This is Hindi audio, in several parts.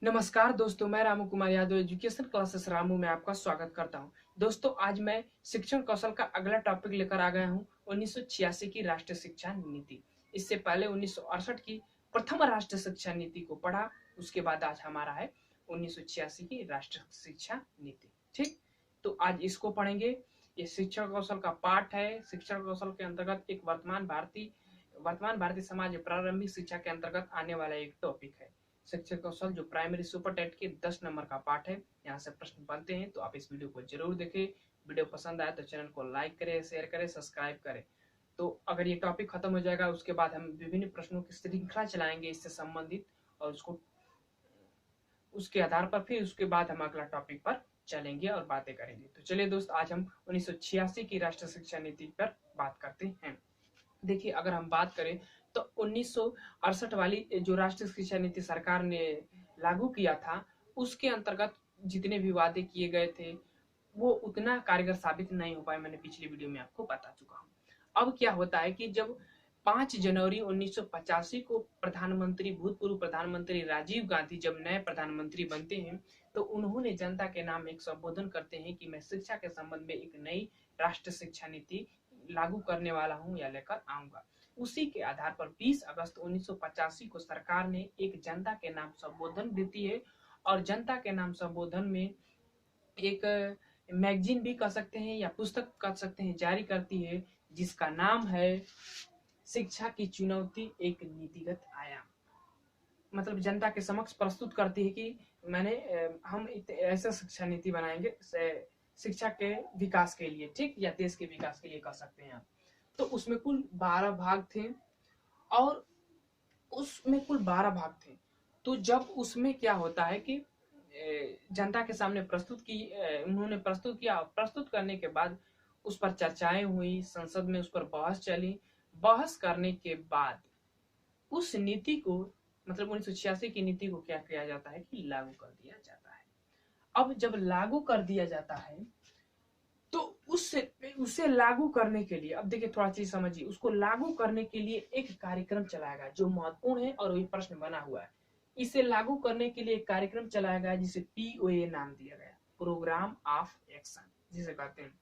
नमस्कार दोस्तों, मैं रामू कुमार यादव एजुकेशन क्लासेस रामू में आपका स्वागत करता हूं। दोस्तों, आज मैं शिक्षण कौशल का अगला टॉपिक लेकर आ गया हूं 1986 की राष्ट्रीय शिक्षा नीति। इससे पहले 1968 की प्रथम राष्ट्रीय शिक्षा नीति को पढ़ा। उसके बाद आज हमारा है 1986 की राष्ट्रीय शिक्षा नीति। ठीक, तो आज इसको पढ़ेंगे। ये शिक्षण कौशल का पाठ है। शिक्षण कौशल के अंतर्गत एक वर्तमान भारतीय समाज में प्रारंभिक शिक्षा के अंतर्गत आने वाला एक टॉपिक है। शिक्षण कौशल जो प्राइमरी सुपर टेट के 10 नंबर का पाठ है। यहाँ से प्रश्न बनते हैं, तो आप इस वीडियो को जरूर देखें। वीडियो पसंद आए तो चैनल को लाइक करें, शेयर करें, सब्सक्राइब करें। तो अगर ये टॉपिक खत्म हो जाएगा, उसके बाद हम विभिन्न प्रश्नों की श्रृंखला चलाएंगे इससे संबंधित, और उसके आधार पर फिर उसके बाद हम अगला टॉपिक पर चलेंगे और बातें करेंगे। तो चलिए दोस्त, आज हम 1986 की राष्ट्रीय शिक्षा नीति पर बात करते हैं। देखिए, अगर हम बात करें तो 1968 वाली जो राष्ट्रीय शिक्षा नीति सरकार ने लागू किया था, उसके अंतर्गत जितने भी वादे किए गए थे वो उतना कारगर साबित नहीं हो पाए। मैंने पिछली वीडियो में आपको बता चुका हूँ। अब क्या होता है कि जब 5 जनवरी 1985 को भूतपूर्व प्रधानमंत्री राजीव गांधी जब नए प्रधानमंत्री बनते हैं, तो उन्होंने जनता के नाम एक संबोधन करते हैं कि मैं शिक्षा के संबंध में एक नई राष्ट्रीय शिक्षा नीति लागू करने वाला हूं या लेकर आऊंगा। उसी के आधार पर 20 अगस्त 1985 को सरकार ने एक जनता के नाम संबोधन देती है, और जनता के नाम संबोधन में एक मैगजीन भी कह सकते हैं या पुस्तक कह सकते हैं जारी करती है, जिसका नाम है शिक्षा की चुनौती, एक नीतिगत आयाम। मतलब जनता के समक्ष प्रस्तुत करती है कि हम ऐसा शिक्षा नीति बनाएंगे शिक्षा के विकास के लिए, ठीक, या देश के विकास के लिए कह सकते हैं आप। तो उसमें कुल 12 भाग थे, और उसमें कुल 12 भाग थे। तो जब उसमें क्या होता है कि जनता के सामने उन्होंने प्रस्तुत किया। प्रस्तुत करने के बाद उस पर चर्चाएं हुई, संसद में उस पर बहस चली। बहस करने के बाद उस नीति को, मतलब 1986 की नीति को क्या किया जाता है कि लागू कर दिया जाता है। अब जब लागू कर दिया जाता है तो उसे लागू करने के लिए, अब देखिए थोड़ा चीज समझिए, उसको लागू करने के लिए एक कार्यक्रम चलाया गया जो महत्वपूर्ण है और वही प्रश्न बना हुआ है। इसे लागू करने के लिए एक कार्यक्रम चलाया गया जिसे POA नाम दिया गया, प्रोग्राम ऑफ एक्शन जिसे कहते हैं।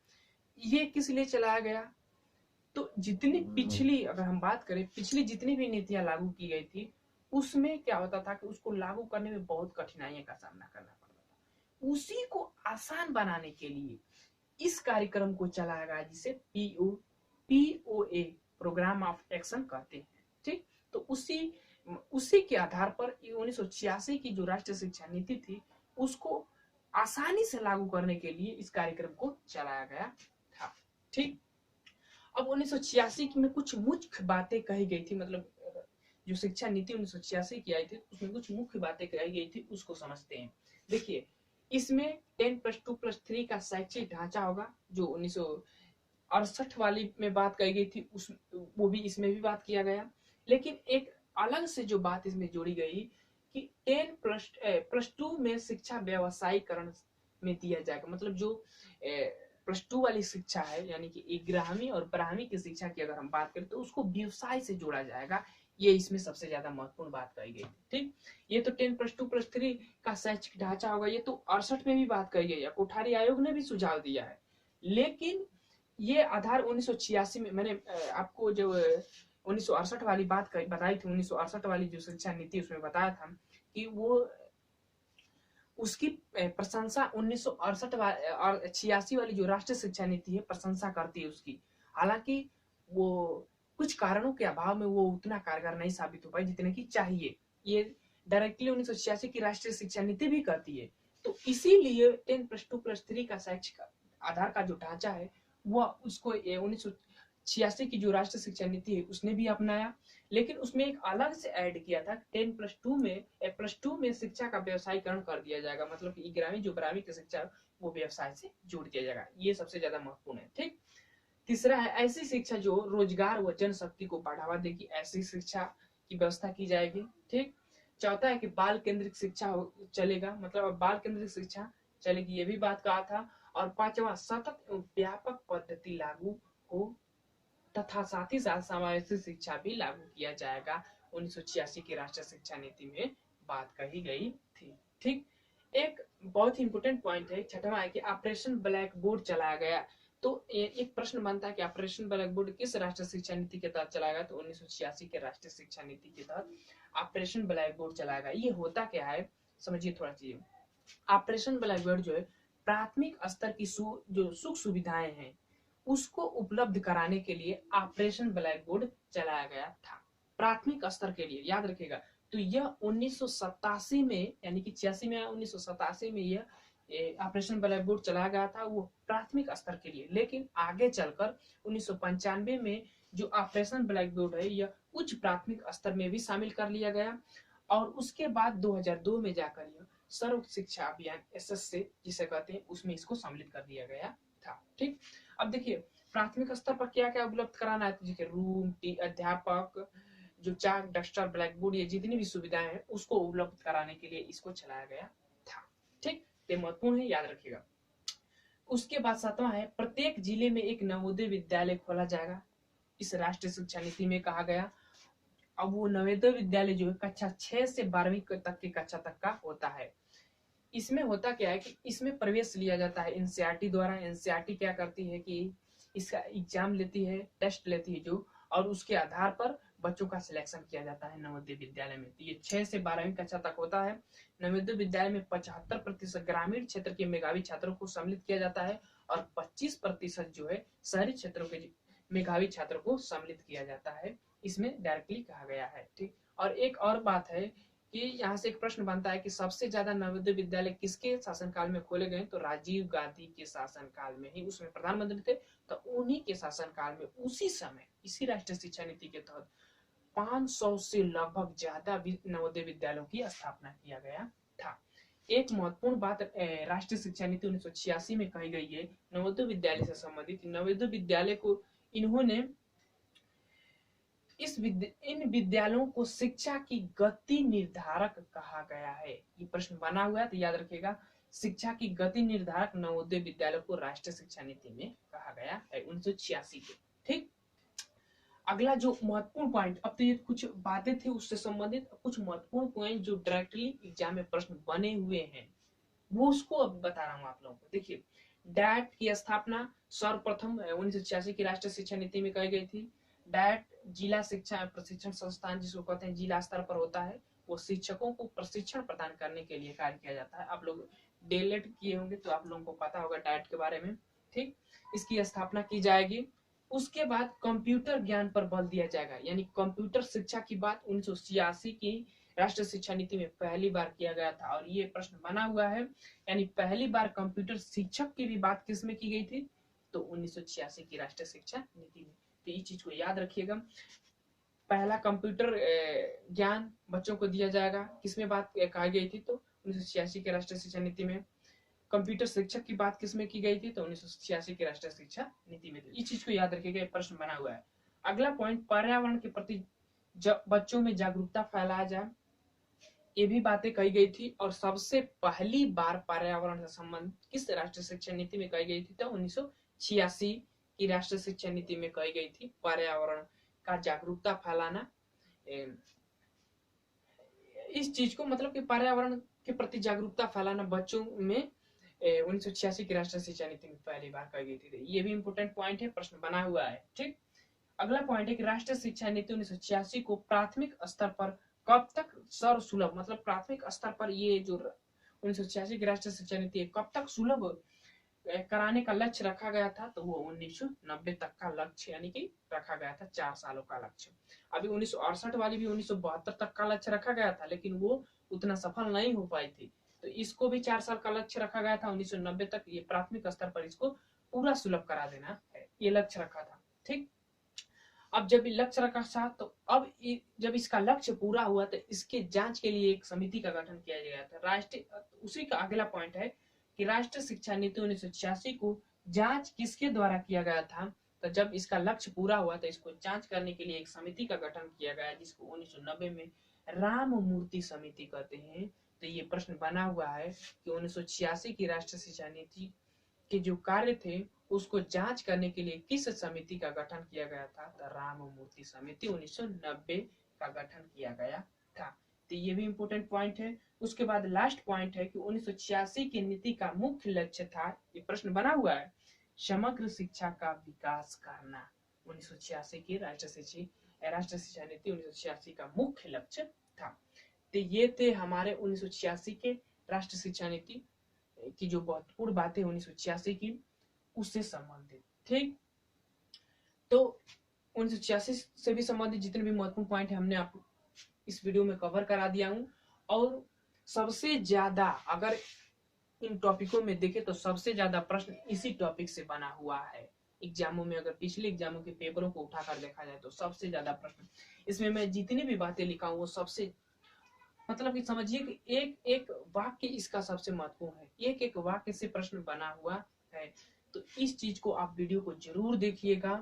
ये किस लिए चलाया गया? तो अगर हम बात करें पिछली जितनी भी नीतियां लागू की गई थी, उसमें क्या होता था कि उसको लागू करने में बहुत कठिनाइयों का सामना करना पड़ता था। उसी को आसान बनाने के लिए इस कार्यक्रम को चलाया गया जिसे POA प्रोग्राम ऑफ एक्शन कहते हैं। ठीक, तो उसी के आधार पर 1986 की जो राष्ट्रीय शिक्षा नीति थी, उसको आसानी से लागू करने के लिए इस कार्यक्रम को चलाया गया था। ठीक, अब 1986 में कुछ मुख्य बातें कही गई थी, मतलब जो शिक्षा नीति 1986 की आई थी उसमें कुछ मुख्य बातें कही गई थी, उसको समझते हैं। देखिए, इसमें 10+2+3 का शैक्षिक ढांचा होगा, जो 1968 वाली में बात कही गई थी, वो भी इसमें भी बात किया गया। लेकिन एक अलग से जो बात इसमें जोड़ी गई कि 10+2 में शिक्षा व्यवसायीकरण में दिया जाएगा। मतलब जो +2 वाली शिक्षा है, यानी कि 11वीं और 12वीं की शिक्षा की अगर हम बात करें तो उसको व्यवसाय से जोड़ा जाएगा। ये इसमें सबसे ज्यादा महत्वपूर्ण बात कही गई। ठीक, ये तो 10+2+3 का शैक्षिक ढांचा होगा, ये तो 68 में भी बात कही गई है, कोठारी आयोग ने भी सुझाव दिया है। लेकिन ये आधार 1986 में, मैंने आपको जो 1968 वाली बात बताई थी, 1968 वाली जो शिक्षा नीति उसमें बताया था कि वो उसकी प्रशंसा 1986 वाली जो राष्ट्रीय शिक्षा नीति है प्रशंसा करती है उसकी। हालांकि वो कुछ कारणों के अभाव में वो उतना कारगर नहीं साबित हो पाई जितने की चाहिए। ये डायरेक्टली 1986 की राष्ट्रीय शिक्षा नीति भी करती है। तो इसीलिए 10+2+3 का शैक्षिक आधार का जो ढांचा है वो उसको 1986 की जो राष्ट्रीय शिक्षा नीति है उसने भी अपनाया। लेकिन उसमें एक अलग से ऐड किया था, 10+2 में शिक्षा का व्यवसायीकरण कर दिया जाएगा। मतलब कि 11वीं जो 12वीं की शिक्षा वो व्यवसाय से जोड़ दिया जाएगा। ये सबसे ज्यादा महत्वपूर्ण है। ठीक, तीसरा है ऐसी शिक्षा जो रोजगार व जनशक्ति को बढ़ावा देगी, ऐसी शिक्षा की व्यवस्था की जाएगी। ठीक, चौथा है कि बाल केंद्रित शिक्षा चलेगा, मतलब अब बाल केंद्रित शिक्षा चलेगी, ये भी बात कहा था। और पांचवा, सतत एवं व्यापक पद्धति लागू हो तथा साथ ही साथ समावेशी शिक्षा भी लागू किया जाएगा। 1986 की राष्ट्रीय शिक्षा नीति में बात कही गई थी। ठीक। एक बहुत ही इंपोर्टेंट पॉइंट है, छठवां है कि ऑपरेशन ब्लैक बोर्ड चलाया गया। तो एक प्रश्न बनता है कि ऑपरेशन ब्लैक बोर्ड किस राष्ट्रीय शिक्षा नीति के तहत चलाया गया? तो 1986 के राष्ट्रीय शिक्षा नीति के तहत ऑपरेशन ब्लैक बोर्ड चलाया गया। ये होता क्या है, समझिए थोड़ा चीज। ऑपरेशन ब्लैक बोर्ड जो है प्राथमिक स्तर की जो सुख सुविधाएं हैं उसको उपलब्ध कराने के लिए ऑपरेशन ब्लैक बोर्ड चलाया गया था, प्राथमिक स्तर के लिए, याद रखिएगा। तो यह 1987 में, यानी कि 86 में, 1987 में यह ऑपरेशन ब्लैक बोर्ड चलाया गया था, वो प्राथमिक स्तर के लिए। लेकिन आगे चलकर 1995 में जो ऑपरेशन ब्लैक बोर्ड है यह उच्च प्राथमिक स्तर में भी शामिल कर लिया गया, और उसके बाद 2002 में जाकर यह सर्व शिक्षा अभियान SSC जिसे कहते हैं उसमें इसको सम्मिलित कर दिया गया था। ठीक। अब देखिए प्राथमिक स्तर पर क्या क्या उपलब्ध कराना है, तो देखिए रूम, अध्यापक, जो चाक, डस्टर, ब्लैक बोर्ड, ये जितनी भी सुविधाएं हैं उसको उपलब्ध कराने के लिए इसको चलाया गया था। ठीक, ये महत्वपूर्ण है, याद रखिएगा। उसके बाद सातवां है प्रत्येक जिले में एक नवोदय विद्यालय खोला जाएगा, इस राष्ट्रीय शिक्षा नीति में कहा गया। अब वो नवोदय विद्यालय जो है कक्षा 6 से 12वीं तक की कक्षा तक का होता है। इसमें होता क्या है कि इसमें प्रवेश लिया जाता है एनसीईआरटी द्वारा। एनसीईआरटी क्या करती है कि इसका एग्जाम लेती है, टेस्ट लेती है जो, और उसके आधार पर बच्चों का सिलेक्शन किया जाता है नवोदय विद्यालय में। तो ये 6 से 12वीं कक्षा तक होता है। नवोदय विद्यालय में 75% ग्रामीण क्षेत्र के मेधावी छात्रों को सम्मिलित किया जाता है, और 25% जो है शहरी क्षेत्रों के मेधावी छात्रों को सम्मिलित किया जाता है, इसमें डायरेक्टली कहा गया है। ठीक। और एक और बात है कि यहाँ से एक प्रश्न बनता है कि सबसे ज्यादा नवोदय विद्यालय किसके शासनकाल में खोले गए? तो राजीव गांधी के शासनकाल में ही, उसमें प्रधानमंत्री थे, तो उन्हीं के शासनकाल में उसी समय इसी राष्ट्रीय शिक्षा नीति के तहत 500 से लगभग ज्यादा नवोदय विद्यालयों की स्थापना किया गया था। एक महत्वपूर्ण बात राष्ट्रीय शिक्षा नीति 1986 में कही गई है नवोदय विद्यालय से संबंधित। नवोदय विद्यालय को इन्होंने इन विद्यालयों को शिक्षा की गति निर्धारक कहा गया है। ये प्रश्न बना हुआ है तो याद रखिएगा, शिक्षा की गति निर्धारक नवोदय विद्यालय को राष्ट्रीय शिक्षा नीति में कहा गया है 1986 के। ठीक। अगला जो महत्वपूर्ण पॉइंट, अब तो ये कुछ बातें थी उससे संबंधित, कुछ महत्वपूर्ण पॉइंट जो डायरेक्टली एग्जाम में प्रश्न बने हुए हैं वो उसको अब बता रहा हूँ आप लोगों को। देखिए डैट की स्थापना सर्वप्रथम 1986 की राष्ट्रीय शिक्षा नीति में कही गई थी। डैट जिला शिक्षा प्रशिक्षण संस्थान जिसको कहते हैं जिला स्तर पर होता है, वो शिक्षकों को प्रशिक्षण प्रदान करने के लिए कार्य किया जाता है। आप लोग डीएलएड किए होंगे तो आप लोगों को पता होगा डैट के बारे में। ठीक। इसकी स्थापना की जाएगी। उसके बाद कंप्यूटर ज्ञान पर बल दिया जाएगा, यानी कंप्यूटर शिक्षा की बात 1986 की राष्ट्रीय शिक्षा नीति में पहली बार किया गया था, और ये प्रश्न बना हुआ है। यानी पहली बार कंप्यूटर शिक्षक की भी बात किसमें की गई थी? तो 1986 की राष्ट्रीय शिक्षा नीति में। तो इस चीज को याद रखिएगा। पहला कंप्यूटर ज्ञान बच्चों को दिया जाएगा, किसमें बात कही गई थी? तो 1986 के राष्ट्रीय शिक्षा नीति में। कंप्यूटर शिक्षक की बात किसमें की गई थी? तो 1986 की राष्ट्रीय शिक्षा नीति में। इस चीज को याद रखिएगा, प्रश्न बना हुआ है। अगला पॉइंट, पर्यावरण के प्रति बच्चों में जागरूकता फैलाया जाए, ये भी बातें कही गई थी। और सबसे पहली बार पर्यावरण से संबंधित किस राष्ट्रीय शिक्षा नीति में कही गई थी? तो 1986 की राष्ट्रीय शिक्षा नीति में कही गई थी पर्यावरण का जागरूकता फैलाना। इस चीज को मतलब कि पर्यावरण के प्रति जागरूकता फैलाना बच्चों में 1986 की राष्ट्रीय शिक्षा नीति में पहली बार कही गई थी। ये भी इंपोर्टेंट पॉइंट है, प्रश्न बना हुआ है। ठीक। अगला पॉइंट है कि राष्ट्रीय शिक्षा नीति 1986 को प्राथमिक स्तर पर कब तक सर्व सुलभ, मतलब प्राथमिक स्तर पर ये जो 1986 की राष्ट्रीय शिक्षा नीति है कब तक सुलभ कराने का लक्ष्य रखा गया था? तो वो 1990 तक का लक्ष्य यानी कि रखा गया था, 4 सालों का लक्ष्य। अभी 1968 वाली भी 1972 तक का लक्ष्य रखा गया था, लेकिन वो उतना सफल नहीं हो पाई थी। तो इसको भी 4 साल का लक्ष्य रखा गया था 1990 तक। ये प्राथमिक स्तर पर इसको पूरा सुलभ करा देना है, ये लक्ष्य रखा था। ठीक। अब जब लक्ष्य रखा था तो अब जब इसका लक्ष्य पूरा हुआ तो इसके जांच के लिए एक समिति का गठन किया गया था। राष्ट्रीय, उसी का अगला पॉइंट है कि राष्ट्रीय शिक्षा नीति 1986 को जांच किसके द्वारा किया गया था? तो जब इसका लक्ष्य पूरा हुआ तो इसको जांच करने के लिए एक समिति का गठन किया गया, जिसको 1990 में राममूर्ति समिति कहते हैं। तो ये प्रश्न बना हुआ है कि 1986 की राष्ट्रीय शिक्षा नीति के जो कार्य थे उसको जांच करने के लिए किस समिति का गठन किया गया था? तो राममूर्ति समिति 1990 का गठन किया गया था। तो ये भी इम्पोर्टेंट पॉइंट है। उसके बाद लास्ट पॉइंट है कि 1986 की नीति का मुख्य लक्ष्य था, ये प्रश्न बना हुआ है, समग्र शिक्षा का विकास करना। 1986 की राष्ट्रीय शिक्षा नीति 1986 का मुख्य लक्ष्य था। तो ये थे हमारे 1986 के राष्ट्रीय शिक्षा नीति की जो महत्वपूर्ण बातें 1986 की उससे संबंधित। ठीक, तो 1986 से भी संबंधित जितने भी महत्वपूर्ण पॉइंट है हमने आप इस वीडियो में कवर करा दिया हूं। और सबसे ज्यादा अगर इन टॉपिकों में देखें तो सबसे ज्यादा प्रश्न इसी टॉपिक से बना हुआ है एग्जामों में। अगर पिछले एग्जामों के पेपरों को उठाकर देखा जाए तो सबसे ज्यादा प्रश्न इसमें मैं जितनी भी बातें लिखा हूँ वो सबसे, मतलब कि समझिए कि एक एक वाक्य इसका सबसे महत्वपूर्ण है, एक एक वाक्य से प्रश्न बना हुआ है। तो इस चीज को आप वीडियो को जरूर देखिएगा,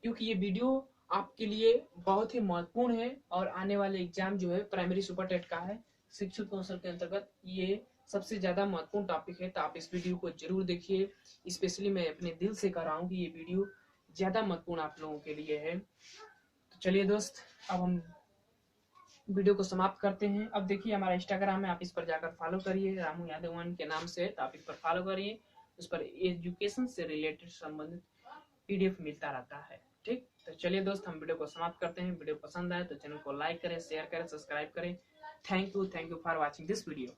क्योंकि ये वीडियो आपके लिए बहुत ही महत्वपूर्ण है। और आने वाले एग्जाम जो है प्राइमरी सुपर टेट का है, शिक्षक कौशल के अंतर्गत ये सबसे ज्यादा महत्वपूर्ण टॉपिक है। तो आप इस वीडियो को जरूर देखिए, स्पेशली मैं अपने दिल से कर रहा हूँ कि ये वीडियो ज्यादा महत्वपूर्ण आप लोगों के लिए है। तो चलिए दोस्त, अब हम वीडियो को समाप्त करते हैं। अब देखिए हमारा इंस्टाग्राम है, आप इस पर जाकर फॉलो करिए, रामू यादव 1 के नाम से, तो आप इस पर फॉलो करिए। उस पर एजुकेशन से रिलेटेड संबंधित पीडीएफ मिलता रहता है। ठीक, तो चलिए दोस्त, हम वीडियो को समाप्त करते हैं। वीडियो पसंद आए तो चैनल को लाइक करें, शेयर करें, सब्सक्राइब करें। Thank you for watching this video.